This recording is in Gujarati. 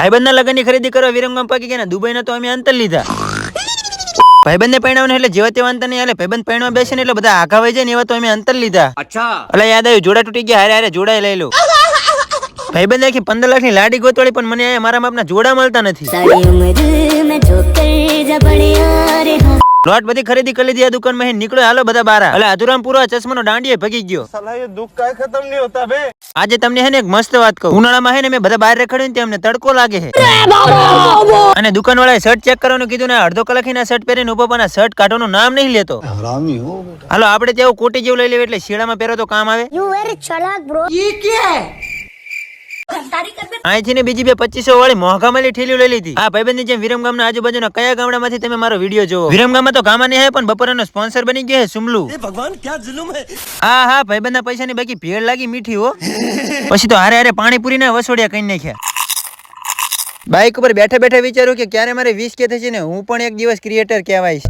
ભાઈબંધના લગ્નની ખરીદી કરવા વિરમગામ પાકી ગયા. દુબઈના તો અમે અંતર લીધા. ભાઈબંધને પરણાવને એટલે જેવા તેવા અંતર નહીં હાલે. ભાઈબંધ પરણવા બેસે ને એટલે બધા આઘા વઈ જાય ને એવા તો અમે અંતર લીધા. એટલે યાદ આવ્યું, જોડા તૂટી ગયા, હારે હારે જોડા લઈ લો. ભાઈબંધ આખી 15 લાખની લાડી ગોતવાળી, પણ મને મારા માપના જોડા મળતા નથી. લોટ બધી ખરીદી કરી લીધી આ દુકાનમાં. નીકળો, હાલો બધા બારા. એટલે અધુરામ પૂરો ચશ્માનો દાંડીએ ભગી ગયો. આજે તમને હે ને એક મસ્ત વાત કહું. ઉનાળામાં હે ને મેં બધા બહાર રખડ્યું ને અમને તડકો લાગે છે. અને દુકાન વાળાએ શર્ટ ચેક કરવાનું કીધું ને અડધો કલાક ના શર્ટ પહેરીને ઉભો, પણ આ શર્ટ કાઢવાનું નામ નહીં લેતો. હાલો આપણે ત્યાં કોટી જેવું લઈ લેવું, એટલે શિયાળામાં પહેરો તો કામ આવે. અહીંથી ને બીજી 2500 વાળી મોંઘામાલી ઠેલીઓ લઈ લીધી. આ ભાઈબંધની જેમ વિરમગામના આજુબાજુના કયા ગામડામાંથી તમે મારો વિડીયો જોવો. વિરમગામમાં તો ગામા નહીં, પણ બપોરનો સ્પોન્સર બની ગયો છે સુમલુ. ભગવાન ક્યાં જુલુમ હે. હા ભાઈબંધના પૈસાની બાકી ભેળ લાગી મીઠી હો. પછી તો હારે હારે પાણીપુરી ના વસોડિયા કઈ નાખ્યા. બાઈક ઉપર બેઠા બેઠા વિચારું કે ક્યારે મારે 20K થશે ને હું પણ એક દિવસ ક્રિએટર કહેવાઈશ.